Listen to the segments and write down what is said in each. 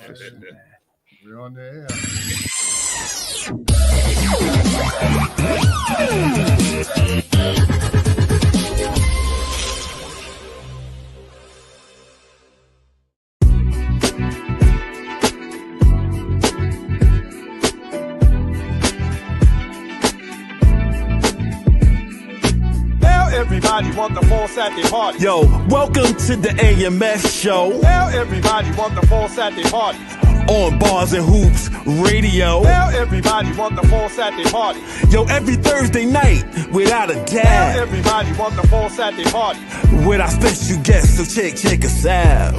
We're on the air. Everybody want the full Saturday party. Yo, welcome to the AMF Show. Now everybody want the full Saturday party. On Bars and Hoops Radio. Now everybody want the full Saturday party. Yo, every Thursday night, without a Now doubt. everybody want the full Saturday party. With our special guests, so check us out.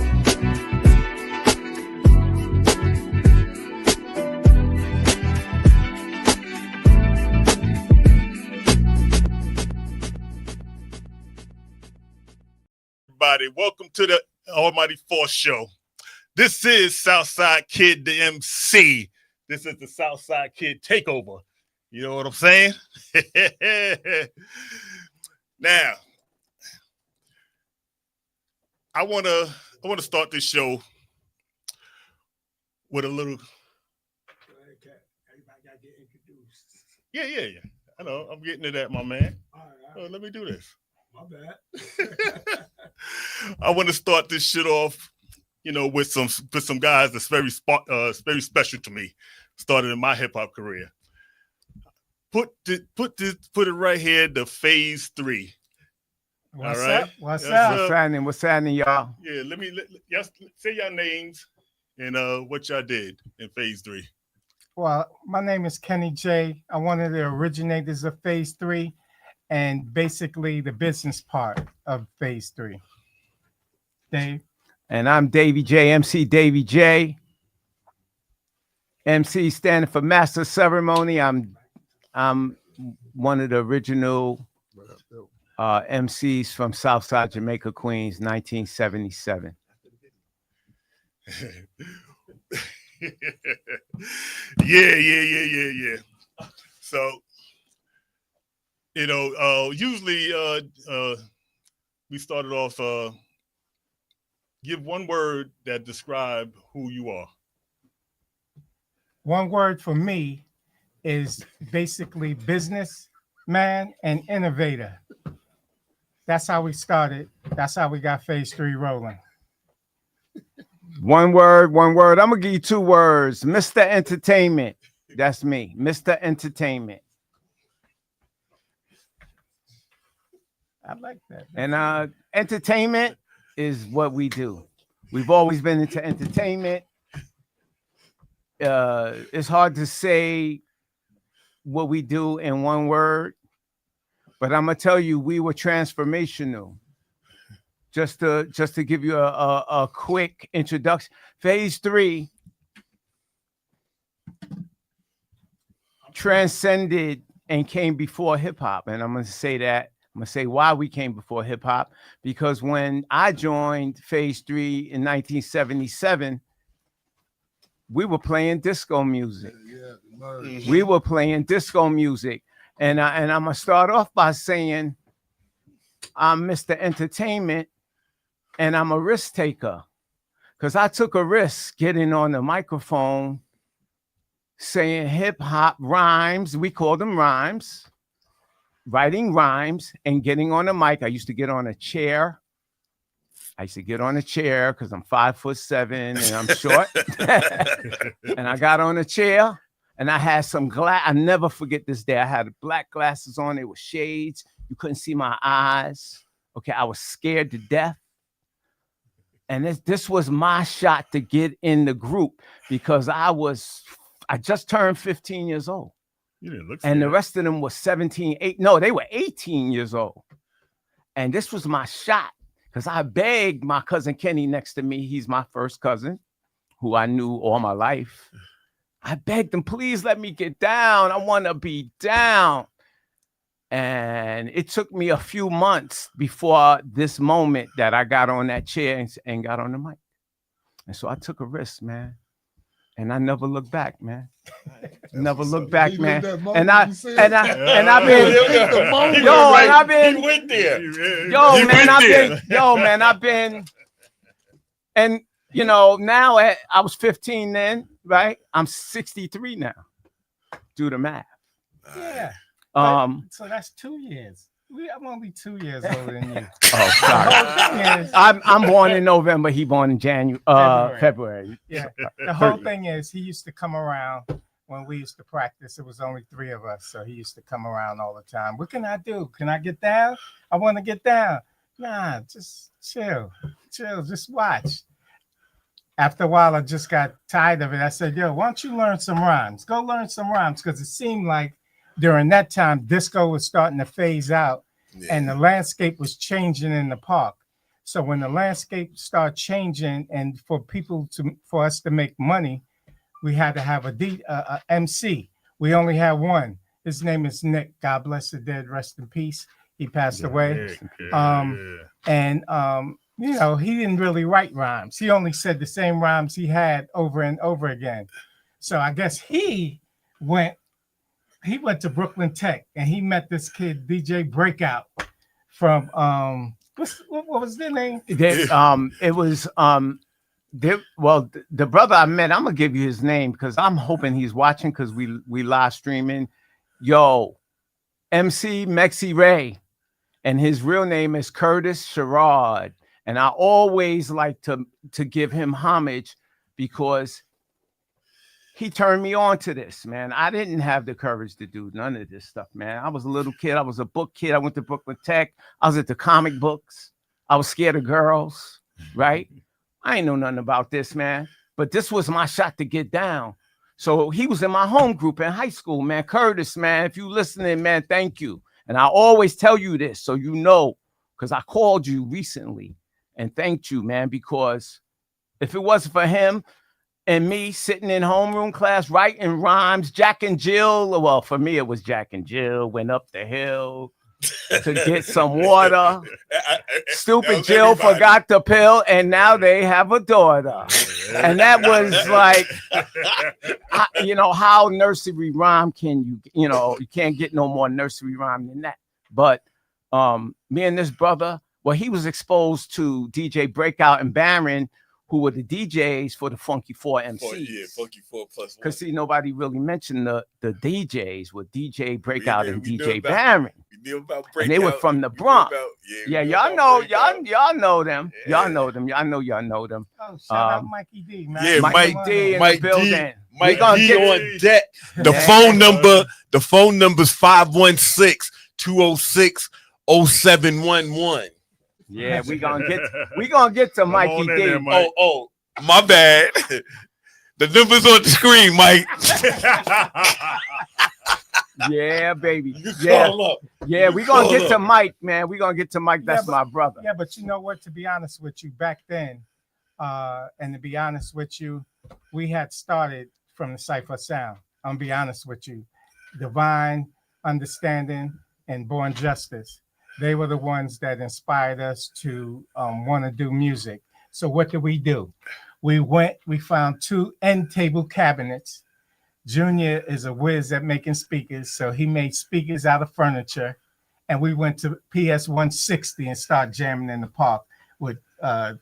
Welcome to the Almighty Force Show. This is Southside Kid, the MC. This is the Southside Kid takeover. You know what I'm saying? Now, I wanna start this show with a little. Everybody got to get introduced. Yeah. I know. I'm getting to that, my man. All right. Let me do this. My bad. I want to start this shit off, with some guys that's very special to me. Started in my hip hop career. Put it right here. The Phase III. What's all right? up? What's Yes, up? sir. What's happening, y'all? Yeah, y'all say your names and what y'all did in Phase III. Well, my name is Kenny J. I'm one of the originators of Phase III and basically the business part of Phase III. Dave? And I'm Davey J, MC Davey J. MC standing for Master Ceremony. I'm one of the original MCs from Southside Jamaica, Queens, 1977. Yeah. So, usually we started off give one word that describe who you are. One word for me is basically businessman and innovator. That's how we started. That's how we got Phase III rolling. One word. I'm gonna give you two words. Mr. Entertainment. That's me, Mr. Entertainment. I like that. And entertainment is what we do. We've always been into entertainment. It's hard to say what we do in one word, but I'm gonna tell you, we were transformational. Just to give you a quick introduction, Phase III transcended and came before hip hop, and I'm gonna say that. I'm gonna say why we came before hip hop, because when I joined Phase III in 1977, we were playing disco music. We were playing disco music, and I'm gonna start off by saying I'm Mr. Entertainment, and I'm a risk taker, because I took a risk getting on the microphone, saying hip hop rhymes. We call them rhymes. Writing rhymes and getting on a mic. I used to get on a chair. Because I'm 5'7" and I'm short. And I got on a chair and I had some glass. I never forget this day. I had black glasses on. They were shades. You couldn't see my eyes. Okay, I was scared to death. And this was my shot to get in the group, because I just turned 15 years old. You didn't look and the rest of them was 17, 8. No, they were 18 years old. And this was my shot, because I begged my cousin Kenny next to me. He's my first cousin, who I knew all my life. I begged him, please let me get down. I want to be down. And it took me a few months before this moment that I got on that chair and got on the mic. And so I took a risk, man. And I never looked back, man. Never looked back, man. And I've been, and you know, now I was 15 then, right? I'm 63 now. Do the math. Yeah. So that's 2 years. I'm only 2 years older than you. Oh, The sorry. whole thing is, I'm born in November. He born in February. yeah. The whole thing is, he used to come around when we used to practice. It was only 3 of us, so he used to come around all the time. What can I do? Can I get down? I want to get down. Nah, just chill, just watch. After a while, I just got tired of it. I said, yo, why don't you learn some rhymes? Go learn some rhymes, because it seemed like during that time, disco was starting to phase out, and the landscape was changing in the park. So when the landscape started changing, and for us to make money, we had to have a MC. We only had one. His name is Nick. God bless the dead. Rest in peace. He passed away. And you know, he didn't really write rhymes. He only said the same rhymes he had over and over again. So I guess he went to Brooklyn Tech, and he met this kid, DJ Breakout, from what was their name? It was the brother I met. I'm gonna give you his name because I'm hoping he's watching, because we live streaming. Yo, MC Mexi Ray, and his real name is Curtis Sherrod. And I always like to give him homage, because he turned me on to this, man. I didn't have the courage to do none of this stuff, man. I was a little kid. I was a book kid. I went to Brooklyn Tech. I was at the comic books. I was scared of girls, right? I ain't know nothing about this, man. But this was my shot to get down. So he was in my home group in high school, man. Curtis, man, if you listening, man, thank you. And I always tell you this, so you know, because I called you recently and thanked you, man, because if it wasn't for him and me sitting in homeroom class writing rhymes, Jack and Jill, well, for me, it was Jack and Jill, went up the hill to get some water. Stupid Jill forgot the pill, and now they have a daughter. And that was like, you know, how nursery rhyme can you know, you can't get no more nursery rhyme than that. But me and this brother, well, he was exposed to DJ Breakout and Baron, who were the DJs for the Funky 4 MCs. Yeah, Funky 4 plus 1. Because see, nobody really mentioned the DJs with DJ Breakout and DJ Baron. We knew about Breakout. And they were from the Bronx. Y'all know them. Y'all know them. I know y'all know them. Oh, shout out Mikey D, man. Yeah, Mike D in the building. Mike D on deck. The phone number's 516-206-0711. Yeah, we gonna get to Mikey D. Mike. Oh, my bad. The number's on the screen, Mike. Yeah, baby. Call up. Yeah, we gonna get to Mike, man. We gonna get to Mike. That's my brother. Yeah, but you know what? To be honest with you, back then, and to be honest with you, we had started from the Cypher Sound. I'm gonna be honest with you. Divine, Understanding, and Born Justice. They were the ones that inspired us to want to do music. So what did we do? We found 2 end table cabinets. Junior is a whiz at making speakers, so he made speakers out of furniture. And we went to PS 160 and started jamming in the park with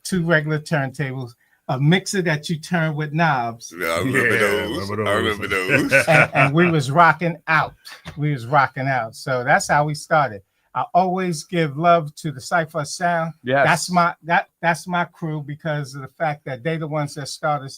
2 regular turntables, a mixer that you turn with knobs. Yeah, I remember those. And we was rocking out. So that's how we started. I always give love to the Cypher Sound. Yes. That's my crew, because of the fact that they the ones that started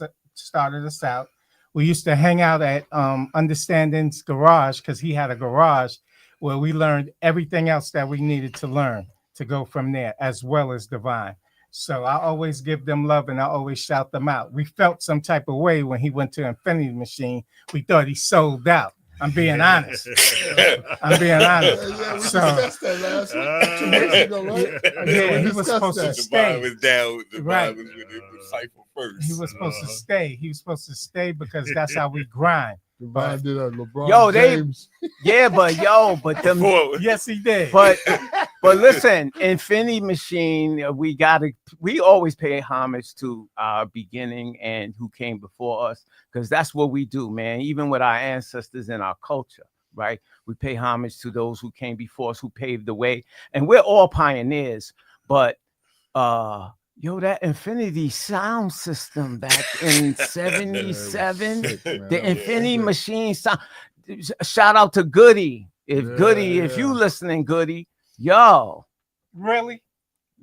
us out. We used to hang out at Understanding's garage, because he had a garage where we learned everything else that we needed to learn to go from there, as well as Divine. So I always give them love, and I always shout them out. We felt some type of way when he went to Infinity Machine. We thought he sold out. I'm being honest. So, yeah, he was supposed to stay. Was down. Right. Was with Cypher first. He was supposed to stay. He was supposed to stay, because that's how we grind. Divine did a LeBron Yo, James. but them. Yes, he did. But listen, Infinity Machine, we always pay homage to our beginning and who came before us, because that's what we do, man. Even with our ancestors and our culture, right? We pay homage to those who came before us, who paved the way, and we're all pioneers. But Yo, that Infinity sound system back in 77, the Infinity machine sound. Shout out to Goody. If you listening, Goody, yo. Really?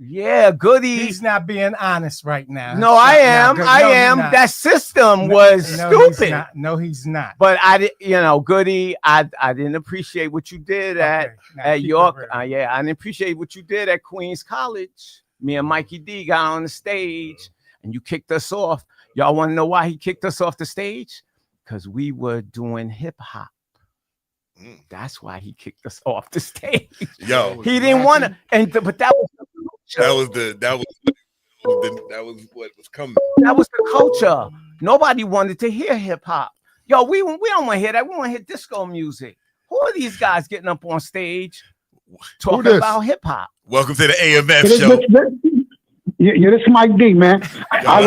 Yeah, Goody. He's not being honest right now. No, I am. I am. That system was stupid. No, he's not. But I did, Goody. I didn't appreciate what you did at York. I didn't appreciate what you did at Queens College. Me and Mikey D got on the stage, and you kicked us off. Y'all want to know why he kicked us off the stage? Because we were doing hip hop. That's why he kicked us off the stage. Yo, he didn't want to, but that was what was coming. That was the culture. Nobody wanted to hear hip hop. Yo, we don't want to hear that. We want to hear disco music. Who are these guys getting up on stage talking about hip hop? Welcome to the AMF show. Yeah, this is Mike D, man. I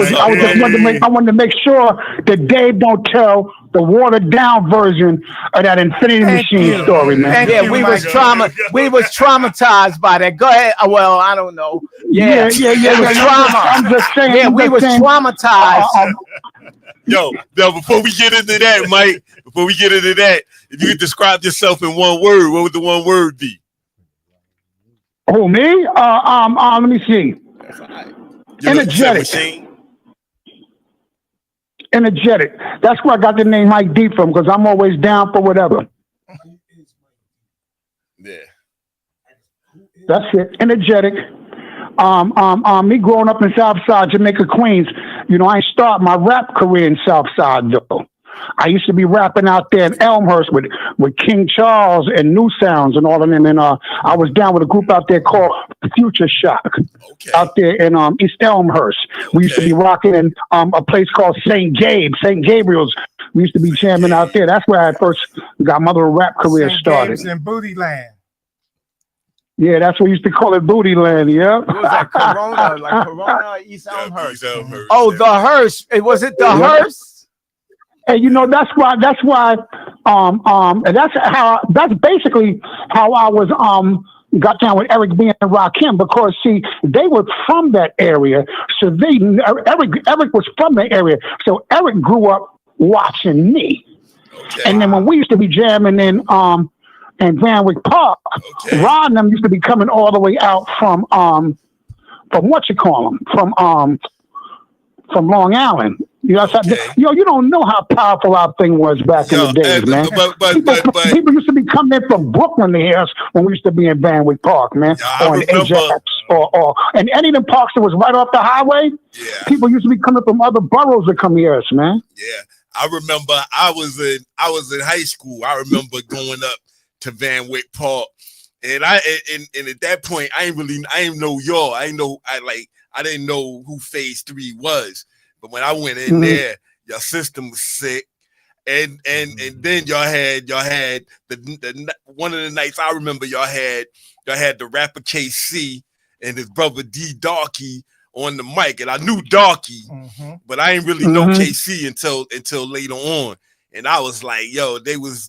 wanted to make sure that Dave don't tell the watered down version of that Infinity Machine story, man. We was traumatized by that. Go ahead. Well, I don't know. Yeah. Trauma. I'm just saying. Yeah, we was traumatized. Yo, before we get into that, Mike, if you could describe yourself in one word, what would the one word be? Who, me? Let me see. Energetic. Energetic. That's where I got the name Mike D from, because I'm always down for whatever. Yeah. That's it. Energetic. Me growing up in Southside Jamaica, Queens, I ain't start my rap career in Southside though. I used to be rapping out there in Elmhurst with King Charles and New Sounds and all of them. And I was down with a group out there called Future Shock out there in East Elmhurst. We used to be rocking in a place called St. Gabriel's. We used to be jamming out there. That's where I first got my little rap career started. St. in Booty Land. Yeah, that's what we used to call it, Booty Land. Yeah. It was like Corona, East Elmhurst. Oh, the Hearst. Was it the Hearst? And that's why and that's basically how I was got down with Eric B and Rakim, because see, they were from that area. So Eric was from the area. So Eric grew up watching me. Okay. And then when we used to be jamming in Van Wyck Park, Ron and them used to be coming all the way out from Long Island. You don't know how powerful our thing was back in the days, man. But people used to be coming in from Brooklyn to hear us when we used to be in Van Wyck Park, man, or in Ajax, or and any of them parks that was right off the highway. Yeah. People used to be coming from other boroughs to come hear us, man. Yeah, I remember I was in high school. I remember going up to Van Wyck Park, and at that point I ain't know y'all. I didn't know who Phase III was. But when I went in there, your system was sick, and then y'all had the one of the nights I remember y'all had the rapper KC and his brother D Darky on the mic, and I knew Darky, but I didn't really know KC until later on, and I was like, yo, they was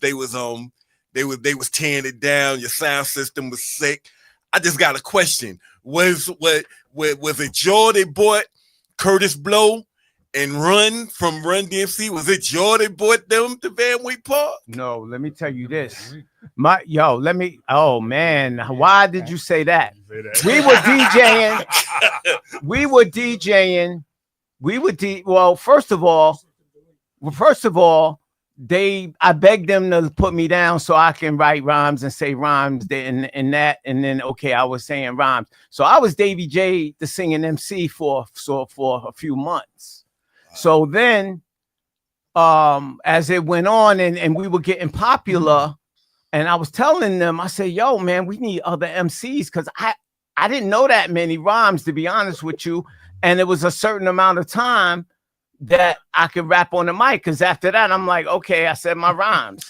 tearing it down. Your sound system was sick. I just got a question: was it y'all that bought Curtis Blow and Run from Run DMC? Was it y'all that bought them to Van Wyck Park? No, let me tell you this. Oh man, why did you say that? We were DJing. Well, first of all, I begged them to put me down so I can write rhymes and say rhymes and that, and then I was saying rhymes. So I was Davy J, the singing MC for a few months. So then, as it went on and we were getting popular, and I was telling them, I said, yo, man, we need other MCs, because I didn't know that many rhymes, to be honest with you. And it was a certain amount of time that I could rap on the mic, because after that, I'm like, okay, I said my rhymes.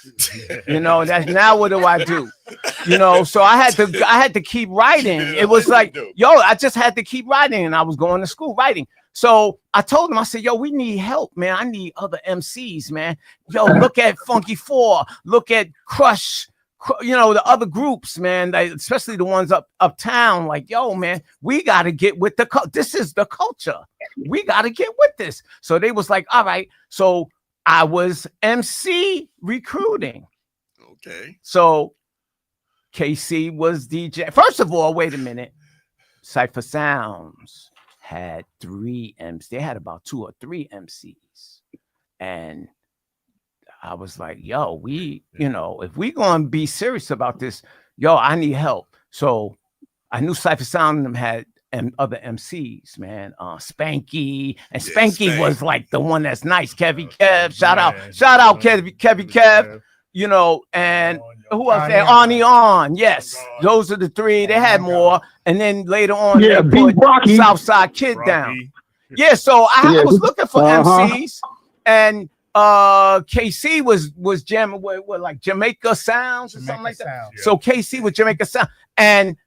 That's now what do I do? So I had to keep writing. It was like, I just had to keep writing, and I was going to school writing. So I told him, I said, yo, we need help, man. I need other MCs, man. Yo, look at Funky 4, look at Crush you know, the other groups, man, especially the ones uptown, like, yo, man, we got to get with this is the culture. We got to get with this. So they was like, all right. So I was MC recruiting. Okay. So KC was DJ. First of all, wait a minute. Cypher Sounds had 3 MCs. They had about 2 or 3 MCs. And I was like, yo, we, you know, if we gonna be serious about this, yo, I need help. So I knew Cypher Sound and them had other MCs, man. Spanky, and Spanky was like the one that's nice. Kevy Kev, shout out Kevy Kev, you know, and who else there? Arnie On, yes, those are the 3. They had more, and then later on, they put Southside Kid down. Yeah, so I was looking for MCs, and KC was jamming with like Jamaica Sounds or something like that. Yeah. So KC was Jamaica Sound, and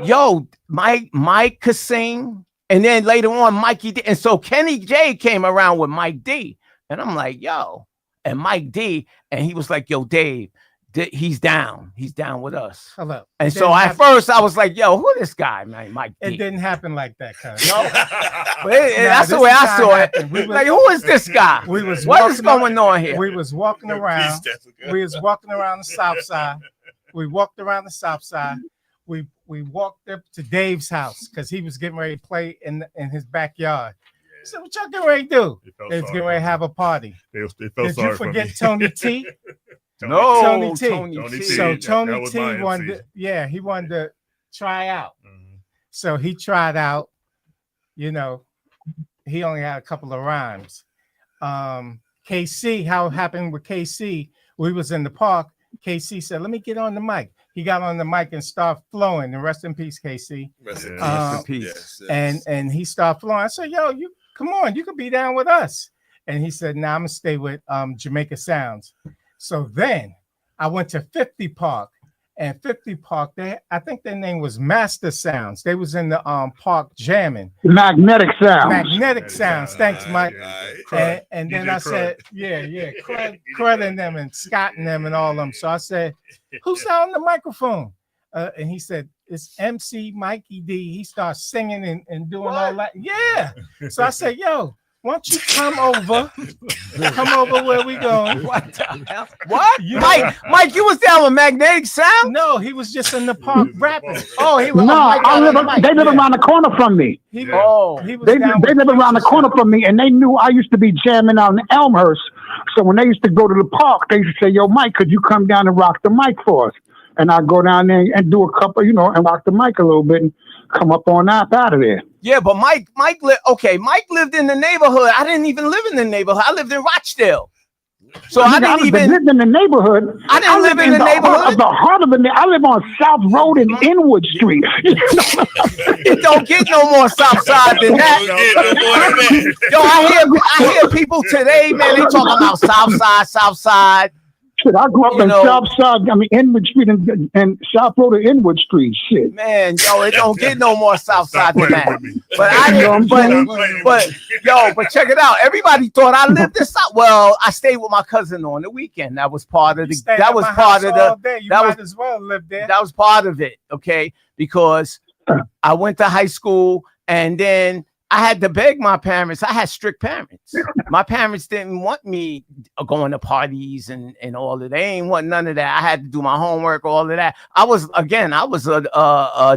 yo, Mike could sing, and then later on Mikey D, and so Kenny J came around with Mike D, and I'm like, yo, and Mike D, and he was like, yo, Dave, he's down with us. Hello. And so at first I was like, yo, who this guy, man? Mike D. It didn't happen like that, cuz. No, but that's the way I saw it. Like, who is this guy? What is going on here? We was walking around. We was walking around the South Side. We walked around the South Side. We walked up to Dave's house because he was getting ready to play in his backyard. He said, what y'all getting ready to do? They was getting ready to have a party. Did you forget Tony T? No, Tony T. Tony T. So Tony T wanted he wanted to try out. So he tried out, you know, he only had a couple of rhymes. KC, how it happened with KC, we was in the park. KC said, let me get on the mic. He got on the mic and started flowing. And rest in peace, KC. Rest in peace. Yes. And he started flowing. I said, yo, you come on, you could be down with us. And he said, nah, I'm gonna stay with Jamaica Sounds. So then I went to 50 Park, and 50 Park, I think their name was Master Sounds. They was in the park jamming. Magnetic Sounds. Magnetic Sounds. Thanks, Mike. And then I said, Crud and them and Scott and them and all of them. So I said, who's on the microphone? And he said, it's MC Mikey D. He starts singing and doing all that. Yeah. So I said, yo, why don't you come over? Come over where we going. What the hell? What? Mike, you was down with Magnetic Sound? No, he was just in the park rapping. Oh, he was. No, they live around the corner from me. They live around the corner from me, and they knew I used to be jamming out in Elmhurst. So when they used to go to the park, they used to say, yo, Mike, could you come down and rock the mic for us? And I'd go down there and do a couple, you know, and rock the mic a little bit and come up on out of there. Yeah, but Mike lived in the neighborhood. I didn't even live in the neighborhood. I lived in Rochdale. So I didn't even live in the neighborhood. I didn't live in the neighborhood. The heart of I live on South Road and Inwood Street. It don't get no more South Side than that. Yo, I hear people today, man, they talking about South Side. Shit, I grew up in South Side, Inwood Street and South Road and Inwood Street. Shit. Man, yo, it don't get no more South Side than that. But check it out. Everybody thought I lived this out. Well, I stayed with my cousin on the weekend. That was part of the might as well live there. That was part of it, okay? Because I went to high school and then I had to beg my parents. I had strict parents. My parents didn't want me going to parties and all of that. They ain't want none of that. I had to do my homework, all of that. I was a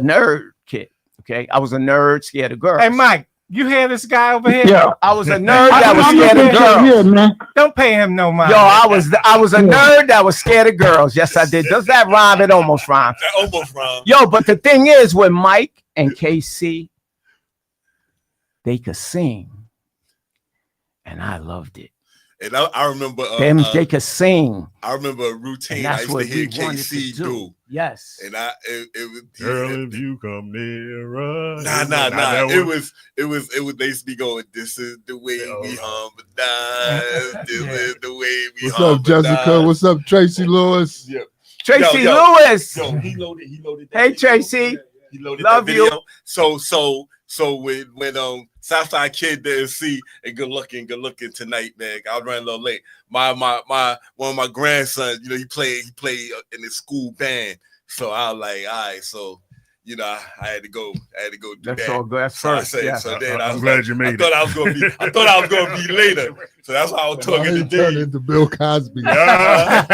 nerd kid. Okay. I was a nerd, scared of girls. Hey, Mike, you hear this guy over here? Yeah. I was a nerd that was scared of girls. Yeah, man. Don't pay him no mind. Yo, I was a nerd that was scared of girls. Yes, I did. Does that rhyme? It almost rhymes. That almost rhymes. Yo, but the thing is, with Mike and KC, they could sing, and I loved it. And I remember they could sing. I remember a routine I used to hear KC do. Yes. And it was girl, if you come nearer. Nah. It was they used to be going, this is the way we harmonize. This is the way we What's up, Jessica? What's up, Tracy Lewis? Yeah. Tracy Lewis. Yo, he loaded Hey, Tracy. He loaded Love that video. you. So So when Southside Kid didn't see and good looking tonight, man. I was running a little late. My one of my grandsons, you know, he played in the school band. So I was like, all right, so you know, I had to go do That's that. all good. That's So first. Yeah. So then I'm glad you made it. I thought I was gonna be later. So that's why I was talking He turned today. into Bill Cosby. I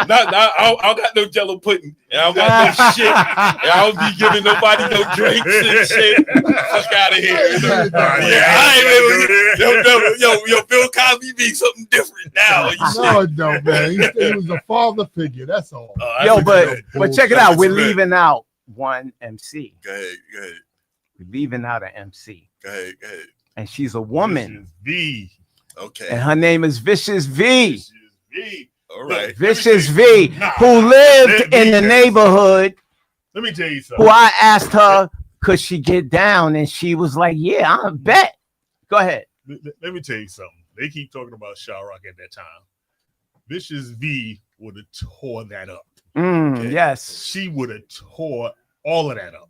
don't got no jello pudding, and I don't got no shit, and I don't be giving nobody no drinks and shit. Fuck out of here. Yo, Bill Cosby be something different now. No, it don't, man. He was a father figure. That's all. Yo, but check it out. We're leaving out one MC. Go ahead. We're leaving out an MC. Go ahead. And she's a woman. V. Okay. And her name is Vicious V. V. All right. Vicious V, who lived in the neighborhood. Let me tell you something. Who I asked her, could she get down? And she was like, yeah, I bet. Go ahead. Let me tell you something. They keep talking about Chirac at that time. Vicious V would have tore that up. Okay. Yes. She would have tore all of that up.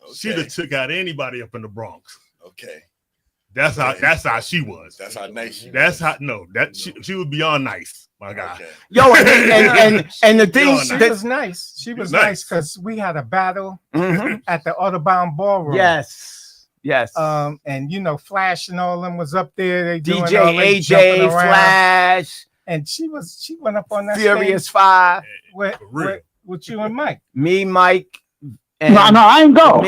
Okay. She'd have took out anybody up in the Bronx. Okay. That's how she was. That's how nice she That's was. how she was beyond nice, my guy. Okay. Yo, and the thing She that was nice. She was Nice. nice because we had a battle Mhm. at the Audubon Ballroom. Yes. And you know, Flash and all them was up there. They doing all DJ they AJ, jumping around. Flash, And she went up on that Furious stage 5, with you and Mike. me, Mike, and No, I ain't go.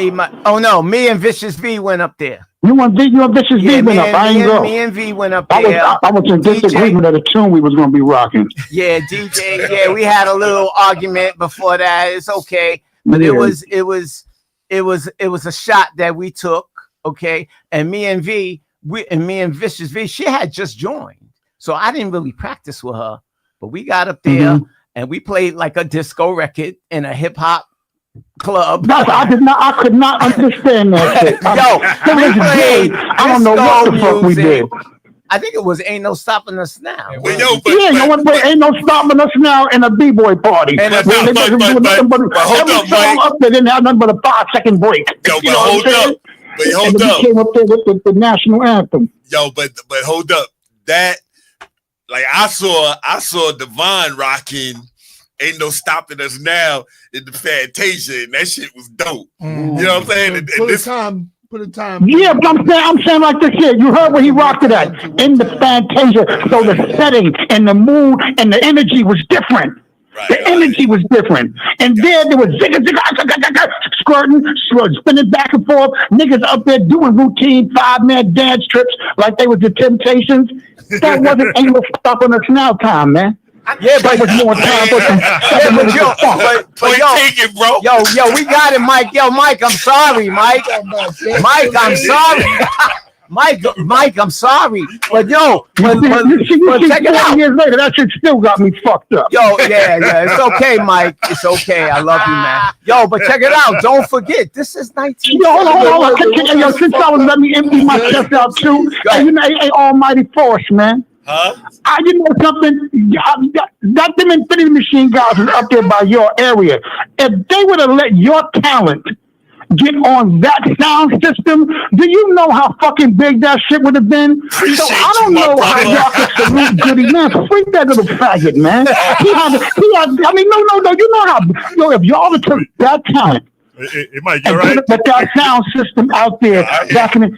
me and Vicious V went up there. You want Vicious V went up. I ain't go. Me and V went up I there. was in disagreement of the tune we was gonna be rocking. Yeah, DJ. Yeah, we had a little argument before that. It's okay, but it was a shot that we took. Okay, and me and Vicious V, she had just joined, so I didn't really practice with her. But we got up there and we played like a disco record in a hip hop club. I could not understand that shit. Yo, we played I don't know what the fuck we did. I think it was Ain't No Stopping Us Now. But ain't no stopping us now in a b-boy party. And hold up, Mike. Up there didn't have nothing but a 5-second break. Yo, You know what I'm saying? But And hold then we up. came up there with the national anthem. Yo, but hold up. That like I saw Devon rocking Ain't No Stopping Us Now in the Fantasia, and that shit was dope. You know what I'm saying? And Put a time. Yeah, but I'm saying like this here. You heard where he rocked it at in the Fantasia. So the setting and the mood and the energy was different. The energy was different. And there was squirting, spinning back and forth. Niggas up there doing routine 5-man dance trips like they was the Temptations. That wasn't Ain't No Stopping Us Now time, man. Yeah, That was more time for but yo, taken, bro. Yo, we got it, Mike. Yo, Mike, I'm sorry, Mike. Mike, I'm sorry. Mike, I'm sorry. But yo, but check it out. Years later, that shit still got me fucked up. Yo, yeah, it's okay, Mike. It's okay. I love you, man. Yo, but check it out. Don't forget, this is 19. Yo, hold on. Yo, since I was let me empty my chest out too. Hey, you know, hey, almighty force, man. Huh? You know something? That them Infinity Machine guys is up there by your area. If they would have let your talent get on that sound system, do you know how fucking big that shit would have been? So I don't know how y'all could salute Goody, man. Freak that little faggot, man. He had, I mean, no. You know how, if y'all took that talent, It might get right. but that sound system out there,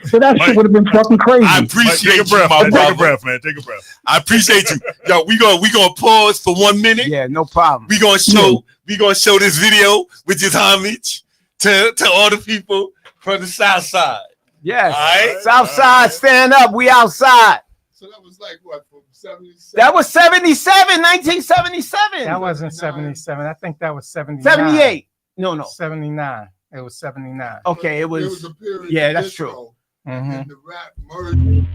so that shit would have been fucking crazy. I appreciate Take a breath, you, my man. Take a brother. breath, man. Take a breath. I appreciate you. Yo, we gonna pause for 1 minute. Yeah, no problem. We gonna show this video, which is homage to all the people from the South Side. Yes. All right. Southside, stand up. We outside. So that was like what, from 77? That was 1977. That wasn't 77. I think that was 79. 78. No. 79. It was 79. Okay, it There was. a period Yeah, of that's disco, true. And the rap merged.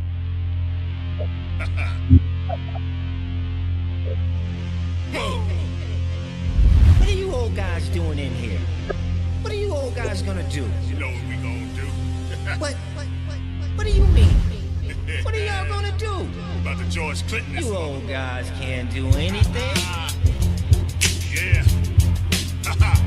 What are you old guys doing in here? What are you old guys gonna do? You know what we gonna do. What do you mean? What are y'all gonna do? About the George Clinton. You old guys can't do anything. Yeah. Come on.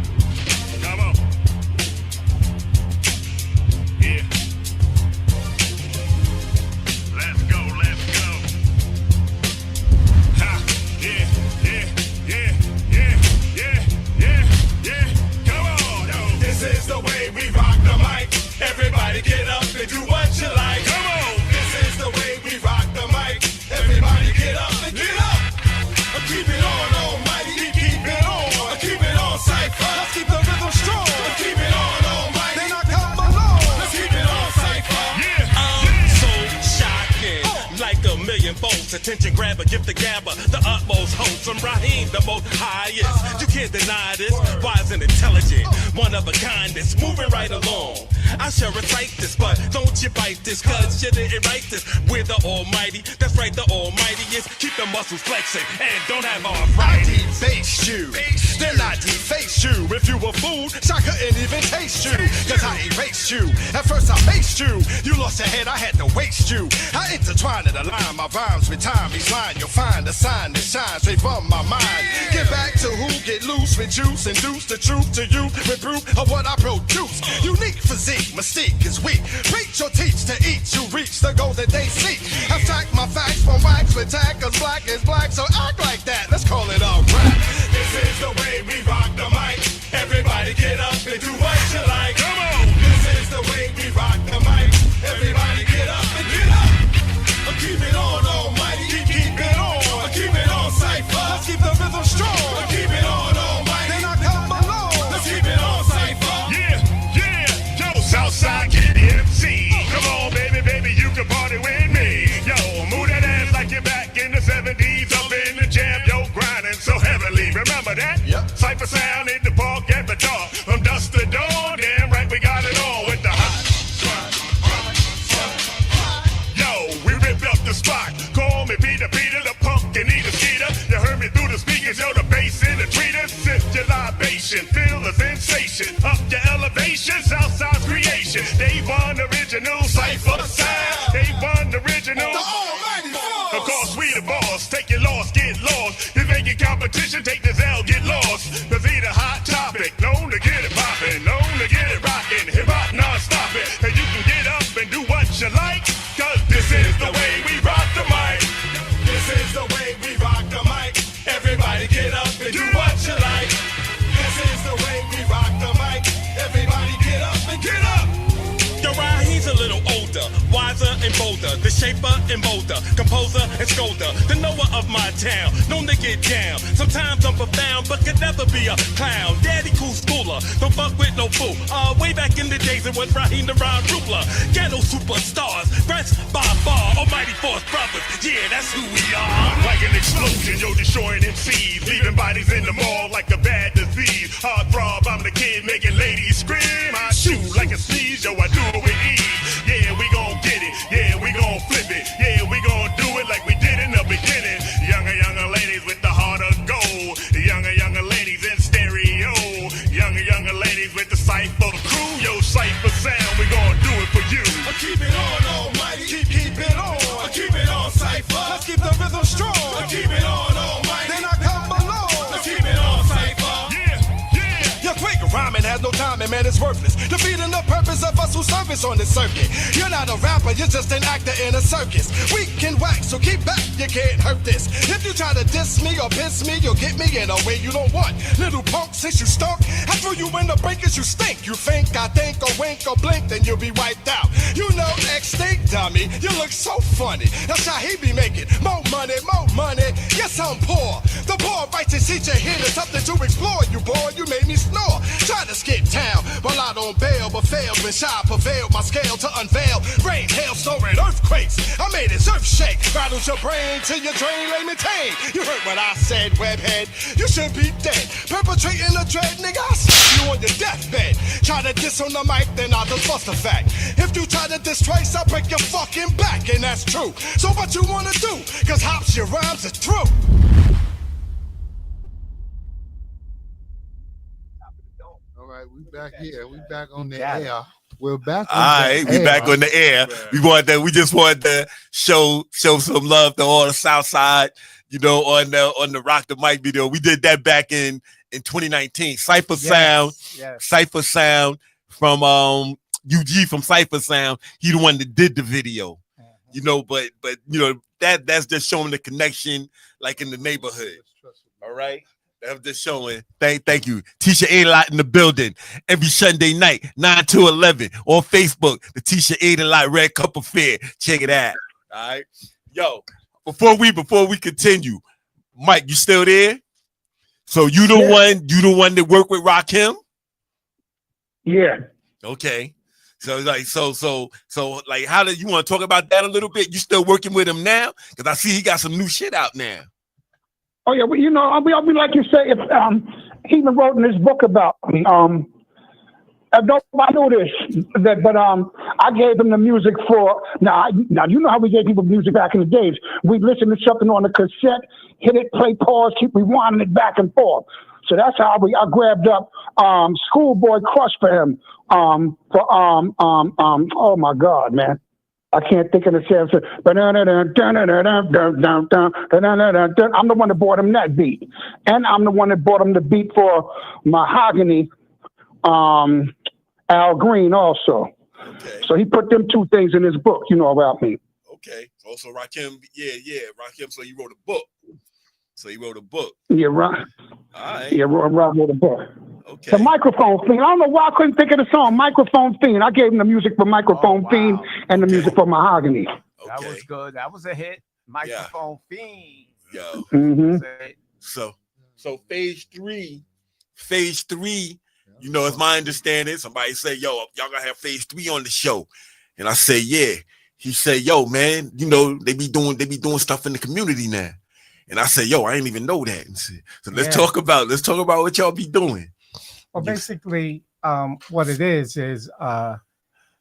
like a million volts. Attention grabber, give the gabber the utmost hope. From Raheem, the most highest. You can't deny this. Wise and intelligent, one of a kindness. Moving right along. I shall recite this, but don't you bite this, cause you didn't write this. We're the almighty, that's right, the almighty is. Keep the muscles flexing and don't have arthritis. I deface you, then I deface you. If you were food, I couldn't even taste you, cause I erased you. At first I faced you, you lost your head, I had to waste you. I intertwine and align my rhymes with time. Each line you'll find a sign that shines straight from my mind. Get back to who, get loose with juice, induce the truth to you with proof of what I produce. Unique physique, mystique is weak. Preach or teach to each, you reach the goal that they seek. Abstract my facts from wax with tack, cause black is black, so act like that. Let's call it all rap. This is the way we rock the mic. Everybody get up and do what you like. Come on. This is the way we rock the mic. Everybody get up and get up. Keep it on, almighty. Keep it on. Keep it on, cypher. Let's keep the rhythm strong. Keep it on, almighty. Then I come along. Let's keep it on, cypher. Yeah. Yo, Southside Kid MC. Come on, baby, you can party with me. Yo, move that ass like you're back in the 70s. Up in the jam, yo, grinding so heavily. Remember that? Yep. Cypher sound in the park at the dark. From dusk to dawn, damn right, we got it all with the hot. Yo, we ripped up the spot. Call me Peter, the punk and eat a skeeter. You heard me through the speakers, yo, the bass in the tweeter. Sip your libation, feel the sensation. Up your elevation, Southside's creation. They one original Cypher sound. They one original. The almighty force. Of course, we the boss. Take your loss, get lost. If ain't your competition, take this L, get lost. Cause he the hot topic. Known to get it poppin', known to get it rockin'. Hip hop non-stop it. And you can get up and do what you like. Cause this is the way we rock the mic. This is the way we rock the mic. Everybody get up and do what you like. This is the way we rock the mic. Everybody get up and get up. Yo, Ryan, he's a little older, wiser and bolder, the shaper and molder, composer and scolder, the knower of my town, known to get down. Sometimes I'm profound, but could never be a clown. Daddy cool schooler, don't fuck with no fool. Way back in the days it was Raheem the Rhyme Ruler. Ghetto superstars, fresh by far, almighty force brothers. Yeah, that's who we are. Like an explosion, yo, destroying MCs. Leaving bodies in the mall like a bad disease. Hard throb, I'm the kid making ladies scream. I shoot like a sneeze, yo, I do it with ease. Yeah, we gon' get it. Yeah, we gon' flip it. Yeah, we gon' do it like we did in the beginning. Younger ladies with the heart of gold. Younger ladies in stereo. Younger ladies with the Cypher crew. Yo, Cypher sound, we gon' do it for you. Keep it on, almighty. Keep it on. Keep it on, cypher. Let's keep the rhythm strong. Keep it on, almighty. Then I come along. Let's keep it on, cypher. Yeah. You're quick rhyming has no time and man, it's worthless. Defeating the purpose of us who service on this circuit. You're not a rapper, you're just an actor in a circus. We can wax, so keep back, you can't hurt this. If you try to diss me or piss me, you'll get me in a way you don't want. Little punk, since you stunk, I threw you in the breakers, you stink. You think I think or wink or blink, then you'll be wiped out. You know, extinct dummy, you look so funny. That's how he be making more money, more money. Yes, I'm poor. The poor righteous teacher here, there's something to explore. You boy, you made me snore. Try to skip town, while I don't bail, but failed when shy prevailed. My scale to unveil, rain, hail, storm, and earthquakes. I made it earth shake, rattles your brain till your drain lay me tame. You heard what I said, webhead. You should be dead. Perpetrating a dread, nigga. I see you on your deathbed. Try to diss on the mic, then I'll just bust a fact. If you try to diss twice, I'll break your fucking back, and that's true. So what you wanna do? Cause hops your rhymes are true. All right, we back here. We back on the air. We're back. All right, we back on the air. We just wanted to show some love to all the Southside, you know, on the Rock the Mic video. We did that back in 2019. Cypher Sound, Cypher Sound from UG from Cypher Sound. He the one that did the video, you know. But you know that's just showing the connection, like in the neighborhood. All right. I'm just showing. Thank you. Tisha A Lot in the building every Sunday night, 9 to 11 on Facebook. The Tisha A Lot Red Cup Affair. Check it out. All right. Yo, before we continue, Mike, you still there? So you the one that work with Rakim? Yeah. Okay. So like like how did you want to talk about that a little bit? You still working with him now? Because I see he got some new shit out now. Oh yeah, well, you know, I mean, like you say, if he even wrote in his book about me. Nobody knew this, but I gave him the music for now. You know how we gave people music back in the days. We listened to something on the cassette, hit it, play, pause, keep rewinding it back and forth. So that's how I grabbed up Schoolboy Crush for him. Oh my God, man. I can't think of the sense. I'm the one that bought him that beat. And I'm the one that bought him the beat for Mahogany, Al Green also. Okay. So he put them two things in his book, you know, about me. Okay. Also Rakim, Rakim, so he wrote a book. Yeah, right. All right. Yeah, Rob wrote a book. Okay. The Microphone Fiend. I don't know why I couldn't think of the song Microphone Fiend. I gave him the music for Microphone Fiend and the music for Mahogany. Okay. That was good. That was a hit. Microphone Fiend. Yo. Mm-hmm. So phase three, you know, it's my understanding. Somebody say, yo, y'all gonna have phase 3 on the show. And I say, yeah. He said, yo, man, you know, they be doing stuff in the community now. And I said, yo, I didn't even know that. So let's talk about what y'all be doing. Well, basically, what it is I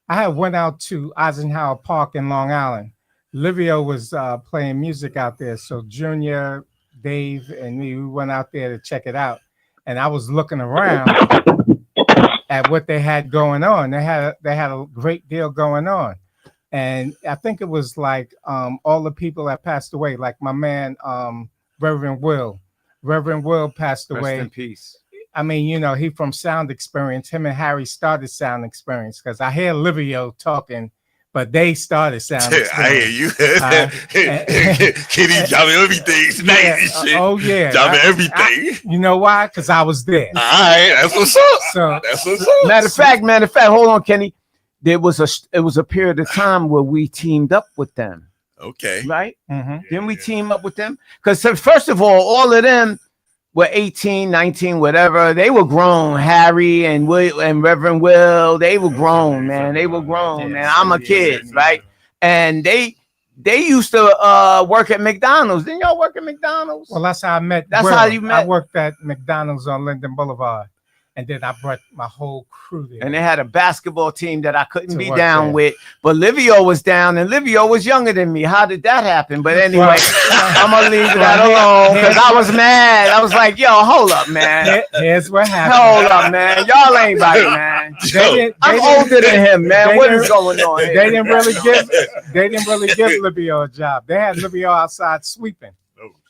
had went out to Eisenhower Park in Long Island. Livio was playing music out there. So Junior, Dave, and me, we went out there to check it out. And I was looking around at what they had going on. They had a great deal going on. And I think it was like all the people that passed away, like my man, Reverend Will. Reverend Will passed away. Rest in peace. I mean, you know, he from Sound Experience. Him and Harry started Sound Experience because I hear Livio talking, but they started Sound Experience. I hear you. Kitty dropping everything tonight and shit. Oh, yeah. Dropping everything. You know why? Because I was there. All right, that's what's up. So that's what's up. Matter of fact, hold on, Kenny. It was a period of time where we teamed up with them. Okay. Right? Mm-hmm. Didn't we team up with them? Because first of all of them were 18, 19, whatever. They were grown. Harry and Reverend Will, they were grown, man. They were grown, man. I'm a kid, right? And they used to work at McDonald's. Didn't y'all work at McDonald's? Well, that's how I met. That's how you met. I worked at McDonald's on Linden Boulevard. And then I brought my whole crew there. And they had a basketball team that I couldn't be work down there. with. But Livio was down, and Livio was younger than me. How did that happen? But anyway, I'm going to leave that alone because I was mad. I was like, yo, hold up, man. Here's what happened. Hold up, man. Y'all ain't right, man. I'm older than him, man. What is going on here? They didn't really give Livio a job. They had Livio outside sweeping.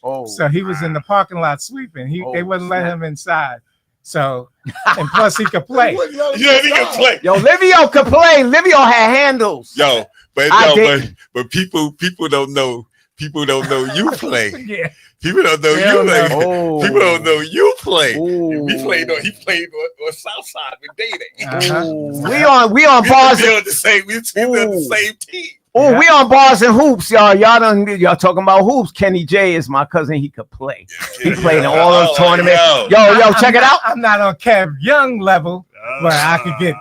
Oh, so he was in the parking lot sweeping. They wouldn't let him inside. So, and plus he could play. He could play. Yo, Livio could play. Livio had handles. Yo, but people don't know. People don't know you play. Yeah. People don't know you play. Oh. People don't know you play. Ooh. He played on Southside with Dayday. We on bars. We on the same team. Oh, we on bars and hoops, y'all. Y'all talking about hoops. Kenny J is my cousin. He could play. He played in all those tournaments. Yo, check it out. I'm not on Kev Young level, but I could get.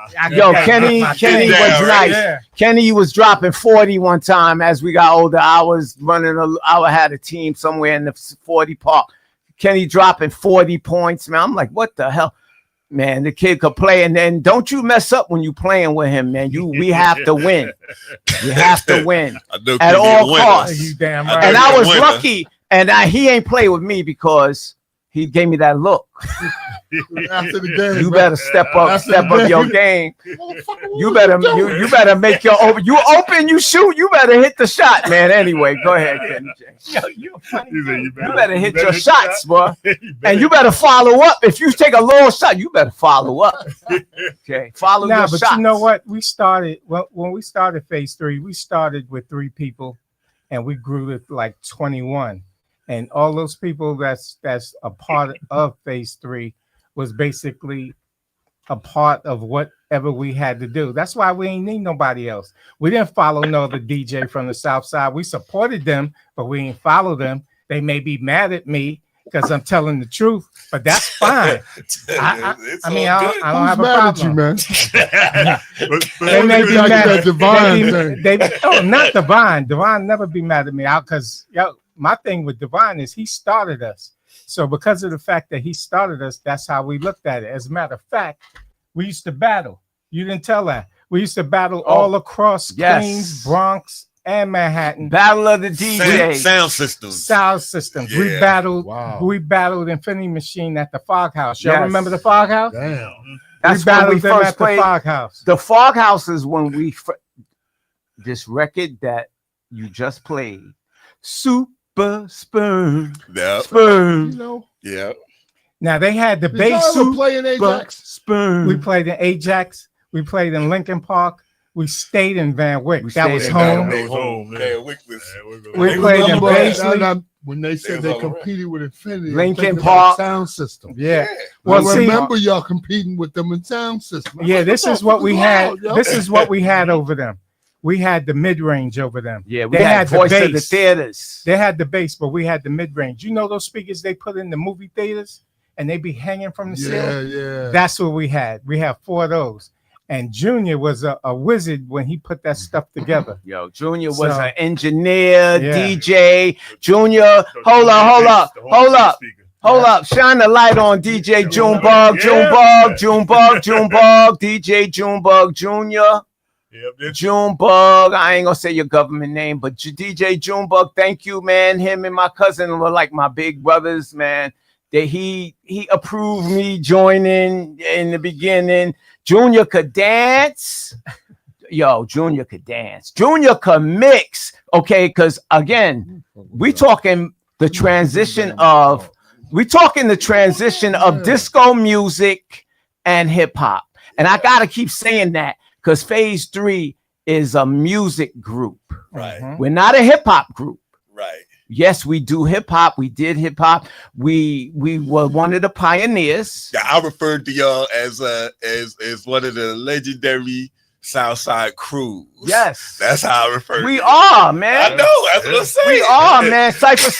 Kenny was nice. Yeah. Kenny was dropping 40 one time. As we got older, I had a team somewhere in the 40 park. Kenny dropping 40 points, man. I'm like, what the hell? Man, the kid could play, and then don't you mess up when you playing with him, man. We have to win. You have to win at all costs. You damn right. And I was lucky, and he ain't play with me because he gave me that look. After the game, you better step up your game. You better make your open. You open, you shoot. You better hit the shot, man. Anyway, go ahead, Kenny J. Yo, you better hit your shots, boy. And you better follow up. If you take a long shot, you better follow up. Okay, follow your shots. But you know what? We started when we started phase 3. We started with 3 people, and we grew to like 21. And all those people that's a part of phase 3 was basically a part of whatever we had to do. That's why we ain't need nobody else. We didn't follow no other DJ from the South Side. We supported them, but we didn't follow them. They may be mad at me because I'm telling the truth, but that's fine. I mean, I don't have a mad at you, problem. man? They may be Like mad. that Divine thing. Oh, not Divine. Divine never be mad at me out because my thing with Divine is he started us. So because of the fact that he started us, that's how we looked at it. As a matter of fact, we used to battle. You didn't tell that. We used to battle all across Queens, Bronx, and Manhattan. Battle of the DJs. Sound systems. Sound systems. Yeah. We battled Infinity Machine at the Fog House. Y'all remember the Fog House? Damn. That's we battled when we them first at the played. Fog House. The Fog House is when we this record that you just played, Super Sperm. Yep. Sperm. You know, Yeah. Now they had the did bass y'all ever suit. play in Ajax? Sperm. We played in Ajax. We played in Lincoln Park. We stayed in Van Wyck. We That stayed was in home. Van Home. Yeah, Wickless. We played in Remember Paisley. when they said They they was all competed with Infinity, I'm Lincoln thinking Park. about sound system. Yeah. Well, Well, I see, remember y'all competing with them in sound system. yeah, this is what we had. Loud, yo. This is what we had over them. We had the mid-range over them. Yeah, we They had had the Voice of the bass. Theaters. They had the bass, but we had the mid-range. You know those speakers they put in the movie theaters and they be hanging from the ceiling? Yeah. That's what we had. We had 4 of those. And Junior was a wizard when he put that stuff together. Yo, Junior was So- an engineer, Yeah. DJ. Junior, hold up. Shine the light on DJ Junebug, DJ Junebug Jr. Junebug. I ain't gonna say your government name, but DJ Junebug, thank you, man. Him and my cousin were like my big brothers, man. That he approved me joining in the beginning. Junior could dance. Yo, Junior could dance. Junior could mix. Okay, because again, we talking the transition of disco music and hip hop. And I gotta keep saying that because Phase 3 is a music group. Right. We're not a hip hop group. Right. Yes, we do hip hop. We did hip hop. We were one of the pioneers. Yeah, I referred to y'all as one of the legendary Southside Crews. Yes, that's how I refer. We are, man. I know. That's what I'm saying. We are, man. Cypher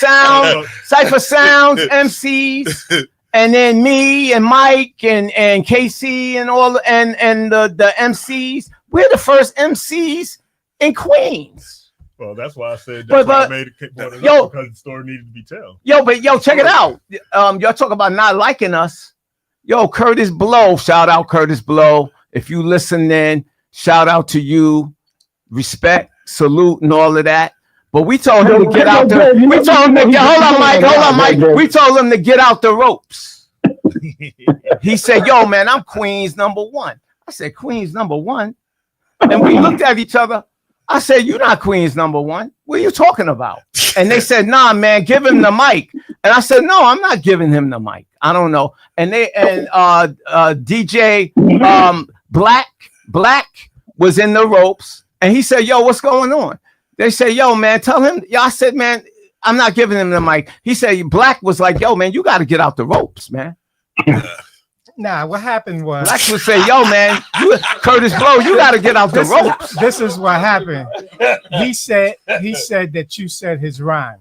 Sounds, MCs, and then me and Mike and Casey and all and the MCs. We're the first MCs in Queens. Well, that's why I said But I made it because the story needed to be told. Yo, check it out. Y'all talk about not liking us. Yo, Curtis Blow, shout out Curtis Blow. If you listening, shout out to you. Respect, salute, and all of that. But we told him to get out there. We told him to get. Hold on, Mike. We told him to get out the ropes. He said, "Yo, man, I'm Queens #1." I said, "Queens #1," and we looked at each other. I said, "You're not Queens #1. What are you talking about?" And they said, "Nah, man, give him the mic." And I said, "No, I'm not giving him the mic. I don't know." And DJ Black was in the ropes, and he said, "Yo, what's going on?" They said, "Yo, man, tell him." Yeah, I said, "Man, I'm not giving him the mic." He said, Black was like, "Yo, man, you got to get out the ropes, man." Nah, what happened was Black would say, "Yo, man, Curtis Blow, you got to get out the ropes." This is what happened. He said that you said his rhyme.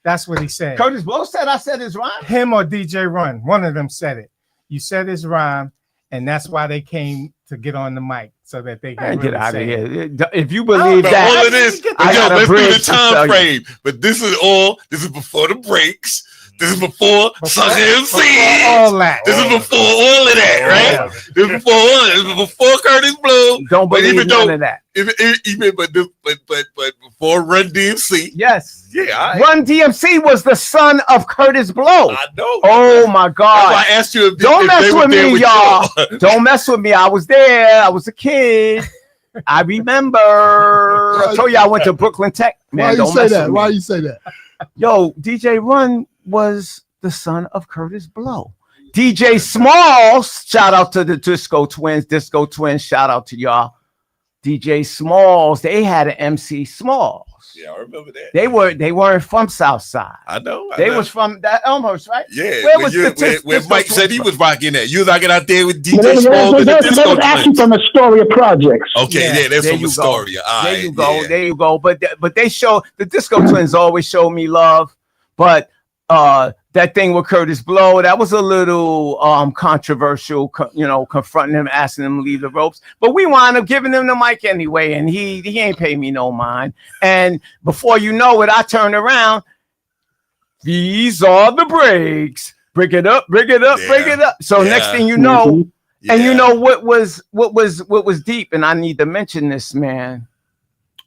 That's what he said. Curtis Blow said I said his rhyme. Him or DJ Run, one of them said it. You said his rhyme, and that's why they came to get on the mic so that they can get really out of say here. it. If you believe But that, all of this, I got a let's do bridge the to tell time you. frame. But this is before the breaks. This is before Sucker MC. all that. This is before all of that, right? This is before all. This is before Curtis Blow. Don't believe none of that. But before Run DMC. Yes. Yeah. Run DMC was the son of Curtis Blow. I know. Oh my God. That's why I asked you if Don't if mess they were with there me, with y'all. Don't mess with me. I was there. I was a kid. I remember. I told you I went to Brooklyn Tech. Man, Why you don't say mess that? with me. Why you say that? Yo, DJ Run was the son of Curtis Blow. DJ Smalls, shout out to the Disco Twins. Shout out to y'all. DJ Smalls, they had an MC Smalls. Yeah, I remember that. They weren't from Southside. I know. They was from that Elmhurst, right? Yeah. Where was the where Disco Mike said Twins he from? was rocking that. You was rocking out there with They DJ Small and the Disco was actually Twins. from Astoria Projects. Okay, yeah, that's there from you go. Astoria. All There right, you go. yeah. There you go. But they show the Disco Twins always show me love. But that thing with Curtis Blow, that was a little controversial, confronting him, asking him to leave the ropes. But we wound up giving him the mic anyway, and he ain't pay me no mind. And before you know it, I turned around. These are the breaks. Break it up, break it up, break it up. So next thing you know, and you know what was deep, and I need to mention this, man.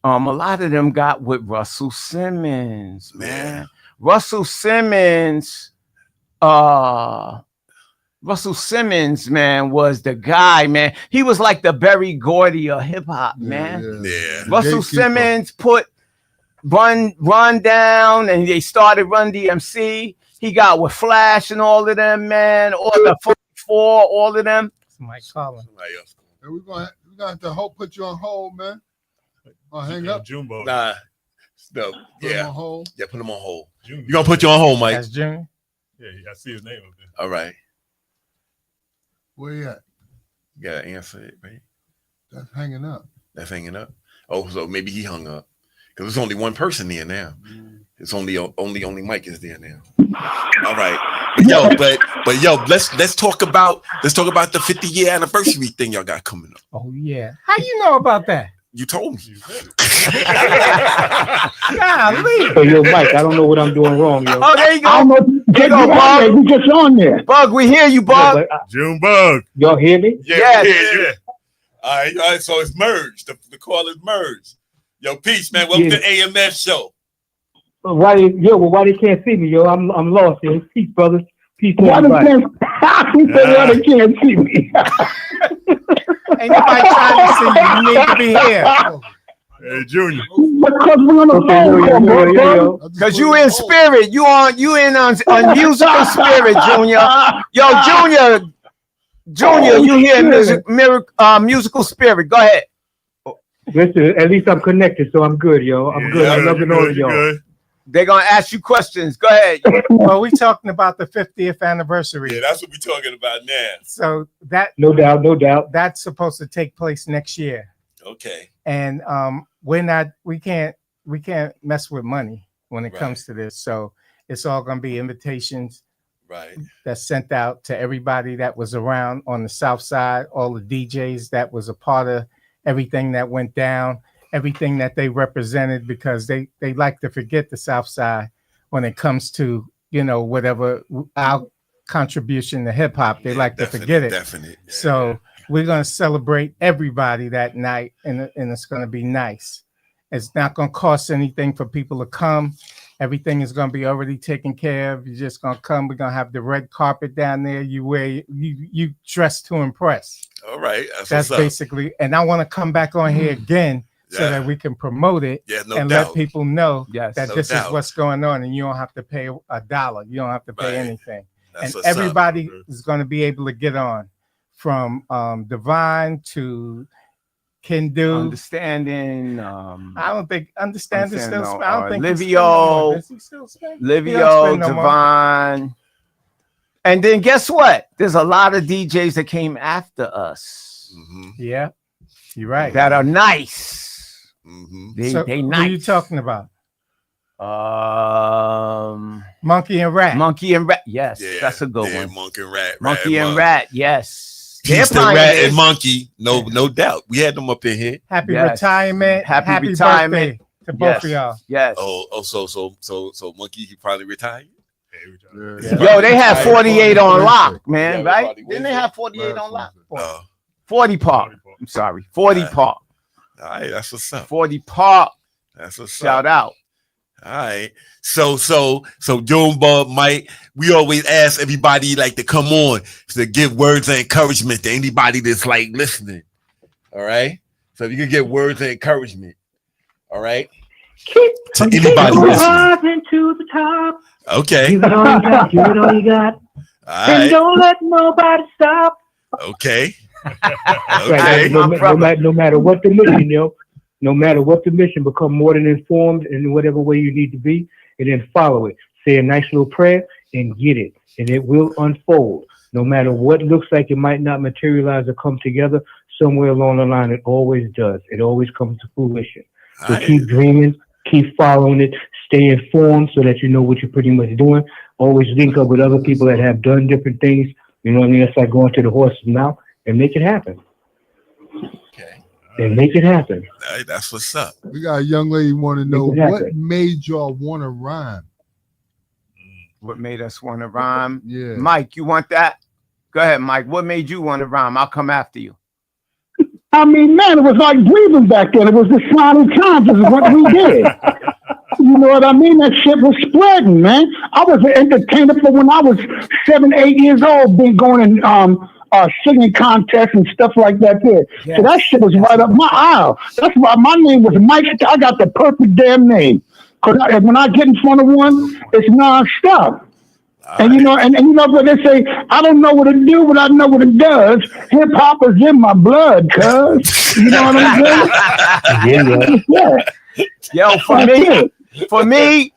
A lot of them got with Russell Simmons, man. Russell Simmons, man, was the guy, man. He was like the Berry Gordy of hip hop, man. Russell Simmons put Run Down, and they started Run DMC. He got with Flash and all of them, man. All the 44, all of them. Mike Collins. Hey, we're gonna have to put you on hold, man. Hang up. Jumbo. No. Put him on hold. Yeah, put him on hold. You're gonna put you on hold, Mike. That's Junior. Yeah, I see his name up there. All right. Where you at? You gotta answer it, right? That's hanging up. That's hanging up. Oh, so maybe he hung up. Because there's only one person there now. It's only Mike is there now. All right. But yo, let's talk about the 50-year anniversary thing y'all got coming up. Oh yeah. How you know about that? You told me. Golly. Hey, yo, Mike, I don't know what I'm doing wrong, yo. Oh, there you go. I don't know. There you go, Bug. We just on there. Bug, we hear you, Bug. Yeah, June Bug. Y'all hear me? Yeah. All right. So it's merged. The call is merged. Yo, peace, man. Welcome to AMF Show. Why they can't see me, yo? I'm lost, yo. Peace, brothers. Peace, everybody. Why they can't see me? Ain't nobody trying to see you. You need to be here. Hey, Junior. Because we're on the phone, bro. Because you in spirit. You in on musical spirit, Junior. Yo, Junior, you here in musical spirit. Go ahead. Listen, at least I'm connected, so I'm good, yo. I'm good. I love all of y'all. They're gonna ask you questions. Go ahead. Well, we're talking about the 50th anniversary. Yeah, that's what we're talking about now. So that no doubt. That's supposed to take place next year. Okay. And we can't mess with money when it comes to this. So it's all gonna be invitations. Right. That's sent out to everybody that was around on the South Side, all the DJs that was a part of everything that went down, everything that they represented, because they like to forget the South Side when it comes to, whatever our contribution to hip hop. They like to forget it. Definitely. Yeah. So we're going to celebrate everybody that night, and it's going to be nice. It's not going to cost anything for people to come. Everything is going to be already taken care of. You're just going to come. We're going to have the red carpet down there. You dress to impress. All right. That's basically, and I want to come back on here again so that we can promote it let people know that this is what's going on, and you don't have to pay $1. You don't have to pay anything. And everybody is going to be able to get on, from Divine to Kendu. Understanding. I don't think Understanding still. I don't think Livio, Divine. And then guess what? There's a lot of DJs that came after us. Mm-hmm. Yeah, you're right. That are nice. Mm-hmm. They nice. Who are you talking about? Monkey and Rat. Monkey and Rat. Yes, that's a good one. Monkey and Rat. Monkey and Rat. Yes. Houston Rat and Monkey. No doubt. We had them up in here. Happy retirement. Happy retirement to both of y'all. Yes. So Monkey, he probably retired. Yo, they had 48 on lock, man, right? Didn't they have 48 on lock? 40 Park. I'm sorry. 40 Park. All right, that's what's up. 40 Park. That's what's up. Shout out. All right. So Jumbo, Mike, we always ask everybody to come on to give words of encouragement to anybody that's listening. All right. So if you can get words of encouragement, all right. To anybody listening. To the top. Okay. Give it all you got. Give it all you got. All and right. don't let nobody stop. Okay. Okay. No matter what the mission, yo. No matter what the mission, become more than informed in whatever way you need to be, and then follow it. Say a nice little prayer and get it, and it will unfold. No matter what looks like it might not materialize or come together, somewhere along the line, it always does. It always comes to fruition. So keep dreaming, keep following it, Stay informed so that you know what you're pretty much doing. Always link up with other people that have done different things. You know what I mean? It's like going to the horse's mouth and make it happen. Okay. And make it happen. All right, that's what's up. We got a young lady want to know Exactly. what made y'all want to rhyme. What made us want to rhyme? Yeah. Mike, you want that? Go ahead, Mike. What made you want to rhyme? I'll come after you. I mean, man, it was like breathing back then. It was the sign of times. This is what we did. You know what I mean? That shit was spreading, man. I was an entertainer for when I was 7, 8 years old, been going in singing contests and stuff like that there. Yes. So that shit was right up my aisle. That's why my name was Mike. I got the perfect damn name. Because when I get in front of one, it's nonstop. And you know, and you know what they say, I don't know what it do, but I know what it does. Hip hop is in my blood, cuz. You know what I'm saying? Yeah. Yo, for me,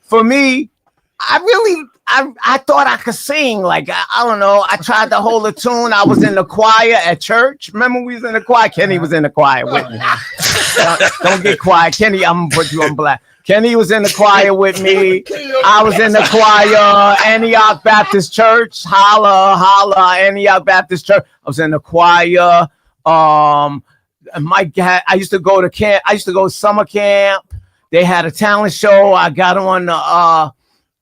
I thought I could sing. Like, I don't know. I tried to hold a tune. I was in the choir at church. Remember we was in the choir? Kenny was in the choir with me. Don't get quiet. Kenny, I'm gonna put you on black. Kenny was in the choir with me. I was in the choir, Antioch Baptist Church. Holla, holla, Antioch Baptist Church. I was in the choir. I used to go to camp. I used to go to summer camp. They had a talent show. I got on the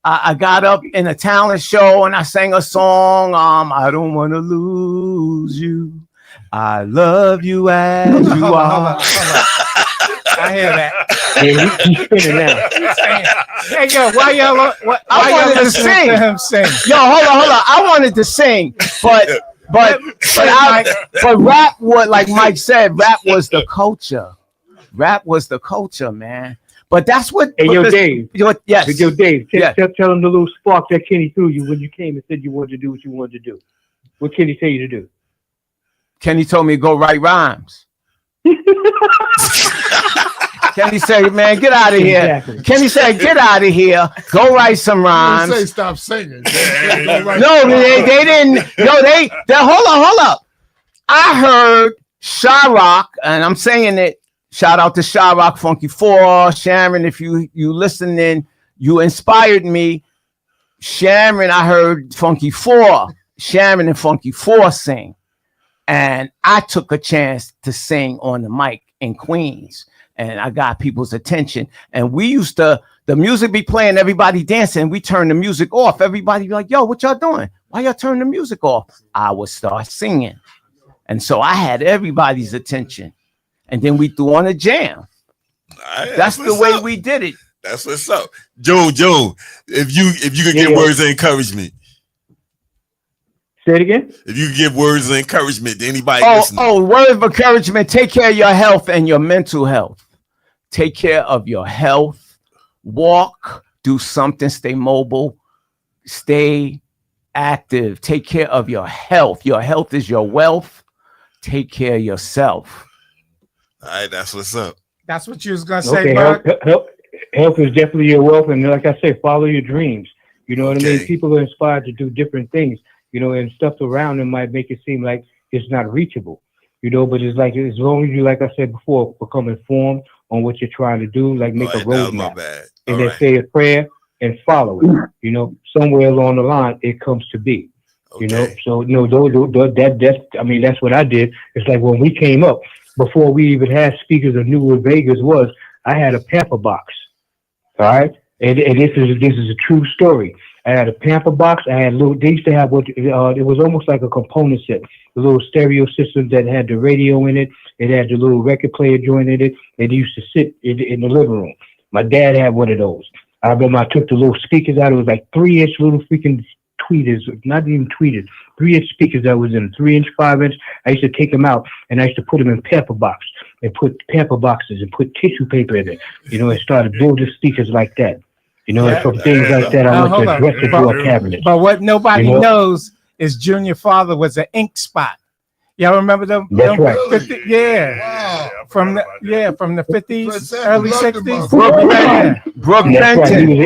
I got up in a talent show and I sang a song. I don't want to lose you. I love you as you are. I hear that. Yeah, he's spinning now. Hey, yo, why y'all? I wanted to sing. To him sing. Yo, hold on. I wanted to sing, but rap, what like Mike said, rap was the culture. Rap was the culture, man. But that's what. Hey, yo, Dave. Yes. Yo, Dave. Yes. Tell him the little spark that Kenny threw you when you came and said you wanted to do what you wanted to do. What Kenny tell you to do? Kenny told me to go write rhymes. Kenny said, man, get out of here. Exactly. Kenny said, get out of here. Go write some rhymes. Say stop singing. No, they didn't. No, they hold up. I heard Shyrock, and I'm saying it. Shout out to Shyrock, Funky 4, Sharon. If you listening, you inspired me. Sharon, I heard Funky 4, Sharon and Funky 4 sing. And I took a chance to sing on the mic in Queens. And I got people's attention. And we used to, the music be playing, everybody dancing. We turn the music off. Everybody be like, yo, what y'all doing? Why y'all turn the music off? I would start singing. And so I had everybody's attention. And then we threw on a jam. Right, that's the way we did it. That's what's up. Joe, if you could give words of encouragement. Say it again. If you could give words of encouragement to anybody listening. Word of encouragement. Take care of your health and your mental health. Take care of your health. Walk, do something, stay mobile, stay active. Take care of your health. Your health is your wealth. Take care of yourself. All right, that's what's up. That's what you was gonna say, Mark. Health is definitely your wealth, and like I say, follow your dreams. You know what I mean? People are inspired to do different things. You know, and stuff around them might make it seem like it's not reachable. You know, but it's like as long as you, like I said before, become informed on what you're trying to do, like make a roadmap, and then say a prayer and follow it. You know, somewhere along the line it comes to be. You know, so that's what I did. It's like when we came up, before we even had speakers or knew what Vegas was, I had a pamper box. All right, and this is a true story. I had a pamper box. I had they used to have it was almost like a component set, the little stereo system that had the radio in it. It had the little record player joint in it. It used to sit in the living room. My dad had one of those. I remember I took the little speakers out. It was like 3-inch little freaking tweeters, not even tweeters, 3-inch speakers that was in 3-inch, 5-inch. I used to take them out and I used to put them in pamper box and put pamper boxes and put tissue paper in it. You know, and started building speakers like that. You know, and from things like that, I went to dresser drawer cabinets. But what nobody knows is Junior father was an ink spot. Y'all remember them? That's right. 50, yeah. Wow. From the 50s, early 60s. Brooke Benton.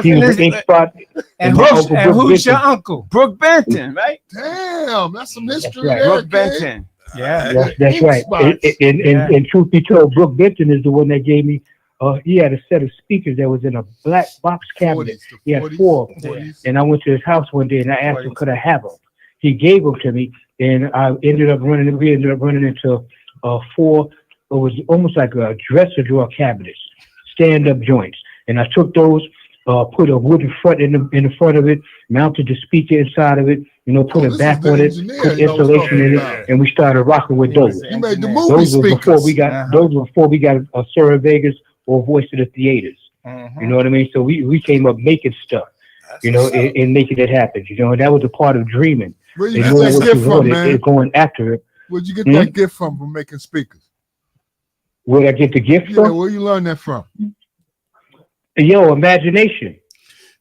He was an ink spot. And who's your uncle? Brooke Benton, right? Damn, that's some history right. there. Brooke Benton. Yeah. That's right. And truth be told, Brooke Benton is the one that gave me he had a set of speakers that was in a black box cabinet. He had 4 of them. And I went to his house one day and I asked him, could I have them? He gave them to me, and we ended up running into 4, it was almost like a dresser drawer cabinets, stand-up joints. And I took those, put a wooden front in the front of it, mounted the speaker inside of it, put a back on it, put insulation in it, and we started rocking with those. You made the movie Those were speakers. those were before we got a Sir Vegas or Voice of the Theaters. You know what I mean? So we came up making stuff, and making it happen. And that was a part of dreaming. Where you get that gift from, man? Going after it. Where'd you get that gift from making speakers? Where'd I get the gift from? Where you learn that from? Imagination.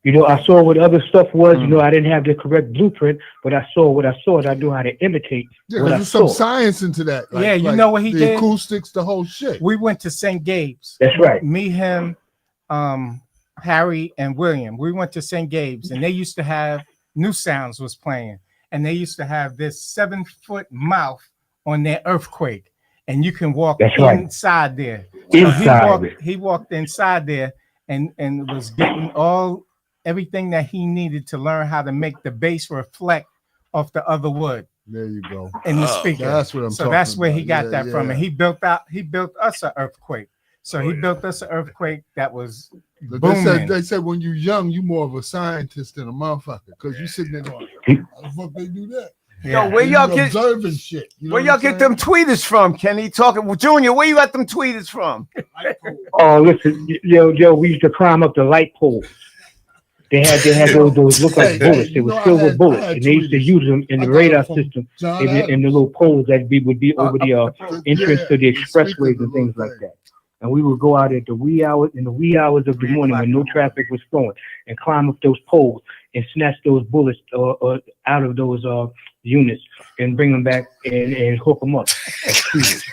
I saw what other stuff was. I didn't have the correct blueprint, but I saw what I saw, and I knew how to imitate what I there's saw. some science into that. You know what he the did? Acoustics, the whole shit. We went to St. Gabe's. That's right. Me, him, Harry, and William. We went to St. Gabe's, and they used to have New Sounds was playing, and they used to have this 7-foot mouth on their earthquake, and you can walk inside there. He walked inside there and was getting everything that he needed to learn how to make the bass reflect off the other wood. There you go. In the speaker. That's what I'm talking So that's where about. he got that from. And he built us an earthquake. So he built us an earthquake that was booming. They said when you're young, you're more of a scientist than a motherfucker. Because you sitting there going, how the fuck they do that? Yo, where y'all get observing shit? Where y'all get them tweeters from, Kenny? Talking, Junior, where you got them tweeters from? Oh, listen, yo, we used to climb up the light poles. They had those look like bullets. They were filled with bullets, and they used to use them in the radar system in the little poles that would be over the entrance to the expressways and things like that. And we would go out at the wee hours of the morning when no traffic was flowing, and climb up those poles and snatch those bullets out of those units and bring them back and hook them up as tweeters.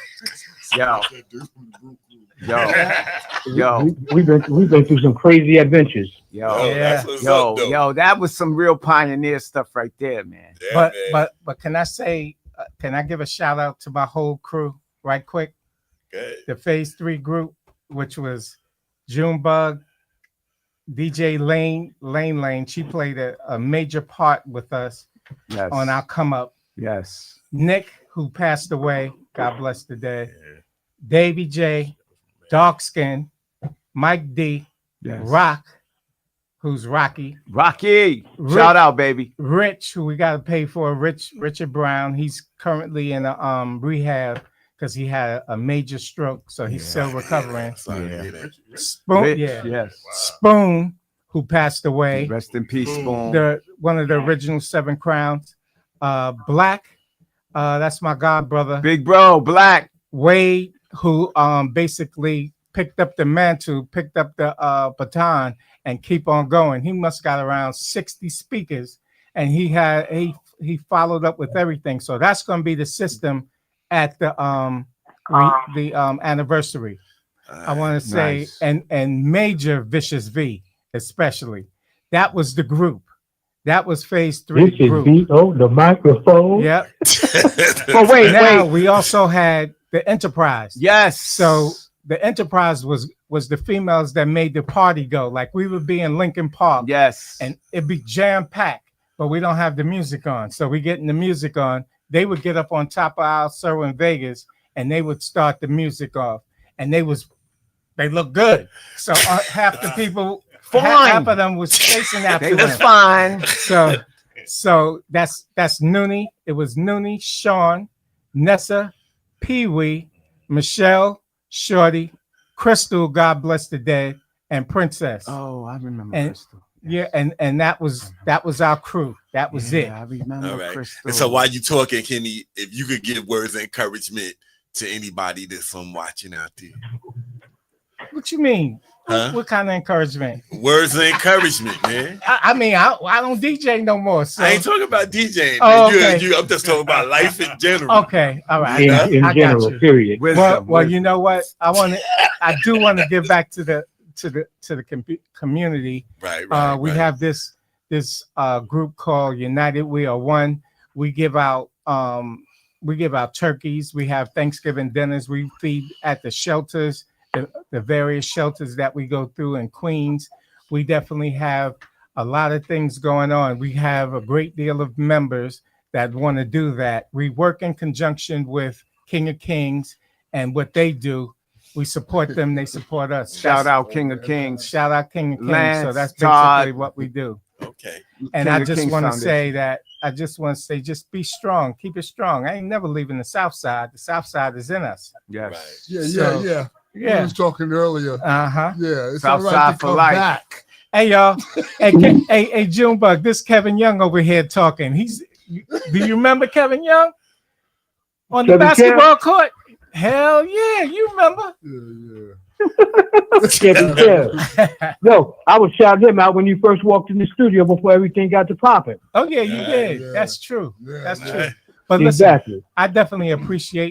We've been through some crazy adventures. That was some real pioneer stuff right there, man. But can I say, can I give a shout out to my whole crew right quick? The Phase 3 group, which was Junebug, DJ Lane. She played a major part with us on our come up. Yes. Nick, who passed away, God bless the dead. Davey J, Dark Skin, Mike D, Rock, who's Rocky. Shout out, baby. Rich, who we got to pay for. Richard Brown. He's currently in a rehab because he had a major stroke, so he's still recovering. Spoon, Spoon, who passed away. Rest in peace, Spoon. One of the original 7 Crowns. Black, that's my god brother. Big bro, Black. Wade, who basically picked up the mantle, picked up the baton, and keep on going. He must got around 60 speakers, and he followed up with everything. So that's going to be the system at the anniversary. I want to say, and Major Vicious V especially. That was the group. That was Phase 3 group. The microphone. Yep. Oh wait. We also had the Enterprise. Yes. So the Enterprise was the females that made the party go. Like we would be in Lincoln Park. Yes. And it'd be jam packed, but we don't have the music on. So we getting the music on. They would get up on top of our show in Vegas, and they would start the music off. And they look good. So half the people, half of them was chasing after them. They was fine. So that's Noonie. It was Noonie, Sean, Nessa, Pee Wee, Michelle, Shorty, Crystal, God bless the dead, and Princess. Oh, I remember Crystal. Yeah, and that was our crew. That was it. I remember Crystal. And so while you talking, Kenny, if you could give words of encouragement to anybody that's watching out there. What you mean? Huh? What kind of encouragement? Words of encouragement, man. I mean, I don't DJ no more. So. I ain't talking about DJing. Oh, man. okay. I'm just talking about life in general. Okay, all right. In general, period. Well, you know what? I do want to give back to the community. Right. We have this group called United We Are One. We give out turkeys. We have Thanksgiving dinners. We feed at the shelters the various shelters that we go through in Queens. We definitely have a lot of things going on. We have a great deal of members that want to do that. We work in conjunction with King of Kings and what they do. We support them, they support us. Shout out King of Kings. Shout out King of Kings. Lance, so that's Todd. basically what we do. Okay. And King I of just Kings want to Foundation. say, just be strong, keep it strong. I ain't never leaving the South Side. The South Side is in us. Yes. Yeah. We was talking earlier. Uh-huh. Yeah, it's South all right Side to for come life. back. Hey y'all, hey Junebug, this Kevin Young over here talking. Do you remember Kevin Young on the Kevin basketball court? Hell yeah, you remember? Kevin Kev. Yo, I was shouting him out when you first walked in the studio before everything got to popping. Oh yeah, you did. Yeah. That's true. Yeah, That's man. true. But listen, Exactly. I definitely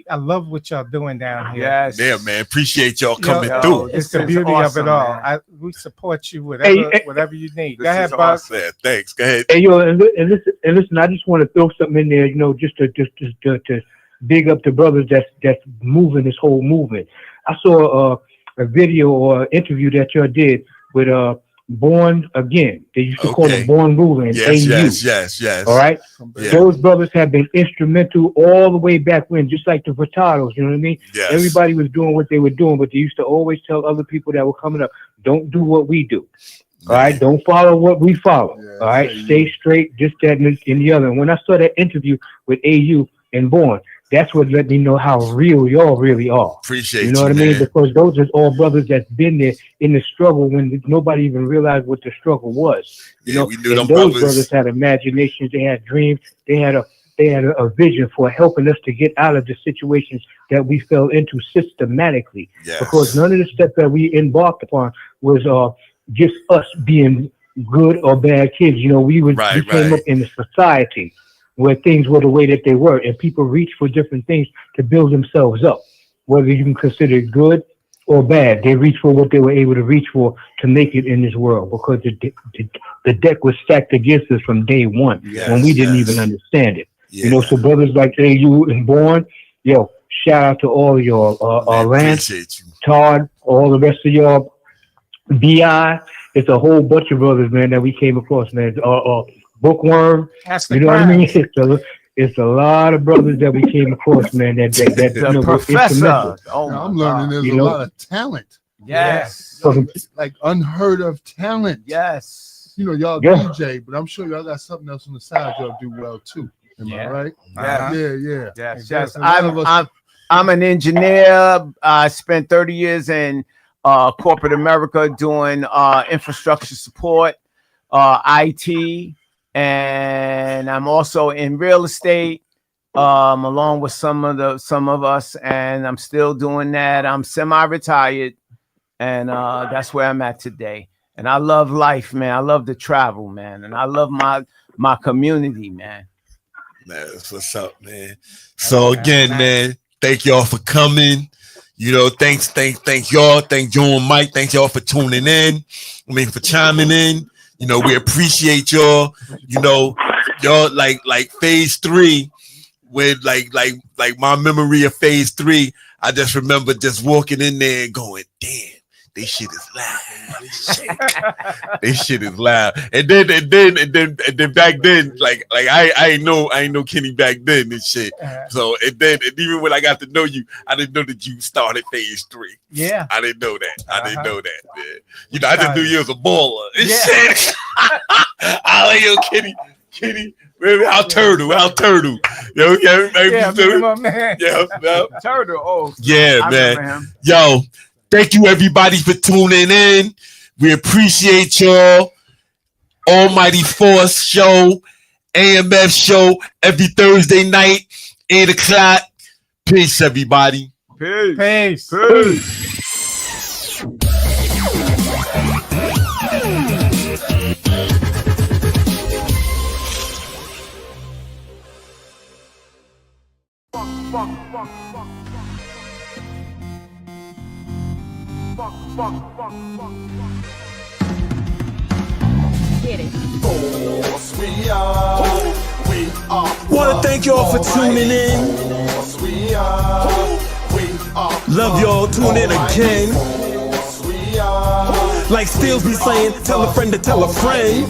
I love what y'all doing down here. Yes. Yeah, man. Appreciate y'all coming Yo, through. It's This the is beauty awesome, of it all. man. We support you Hey, whatever you need. this Go ahead, is Bug. awesome. Yeah, thanks. Go ahead. Hey yo, and listen, I just want to throw something in there, just to big up the brothers that's moving this whole movement. I saw a video or interview that y'all did with Born Again. They used to call Okay. it Born Movement. Yes. All right. Yeah. Those brothers have been instrumental all the way back when, just like the Furtados, you know what I mean? Yes. Everybody was doing what they were doing, but they used to always tell other people that were coming up, don't do what we do. All right, don't follow what we follow. Yeah, all right, yeah. stay straight, this, that, and the other. And when I saw that interview with AU and Born, that's what let me know how real y'all really are. Appreciate You know what I mean? man. Because those are all brothers that's been there in the struggle when nobody even realized what the struggle was. You Yeah, know, we knew and them those brothers. brothers had imaginations, they had dreams, they had a vision for helping us to get out of the situations that we fell into systematically. Yes. Because none of the steps that we embarked upon was just us being good or bad kids. You know, we came up in a society where things were the way that they were, and people reach for different things to build themselves up. Whether you can consider it good or bad, they reach for what they were able to reach for to make it in this world, because the deck was stacked against us from day one when we didn't even understand it. Yeah. You know, so brothers like AU and Born, yo, shout out to all of y'all, Lance, appreciate you. Todd, all the rest of y'all, BI. It's a whole bunch of brothers, man, that we came across, man. Bookworm, That's you know what I mean? It's a lot of brothers that we came across, man. That The were instrumental. professor. Oh, I'm my learning God. there's You a know- lot of talent. Yes. Like unheard of talent. Yes. You know, y'all Yeah. DJ, but I'm sure y'all got something else on the side y'all do well too. Am Yeah. I right? Yeah. Yeah. Yes. Yes, a lot of us- I'm an engineer. I spent 30 years in corporate America doing infrastructure support, IT, and I'm also in real estate, along with some of us, and I'm still doing that. I'm semi-retired, and that's where I'm at today. And I love life, man. I love to travel, man, and I love my community, man. Man, that's what's up, man. So again, man, thank y'all for coming. You know, thanks y'all. Thank Joe and Mike. Thank y'all for tuning in. I mean, for chiming in. You know, we appreciate y'all. You know, y'all like phase 3 with like my memory of phase 3. I just remember just walking in there and going, damn, this shit is loud. This shit is loud. And then back then, like I ain't know Kenny back then and shit. So and even when I got to know you, I didn't know that you started phase 3. Yeah. I didn't know that. I didn't know that, man. You know, I just knew you was a baller. And Yeah. shit. I like yo, Kenny. I'll turtle. Yo, Yeah, my man. yeah. Turtle. Oh, Yeah, I man. remember him. Yo, thank you everybody for tuning in. We appreciate y'all. Almighty Force Show, AMF Show, every Thursday night, 8 o'clock. Peace, everybody. Peace. Peace. Get it. Wanna thank y'all for tuning in. We are Love y'all, tune in again. Like Steels be saying, tell a friend to tell a friend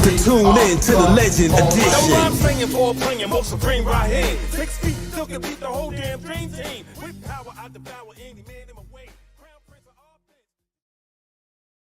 to tune in to the Legend Edition. That's why I'm singing for playing most supreme right here. 6 feet still can beat the whole damn dream team. With power, I devour any man in my way.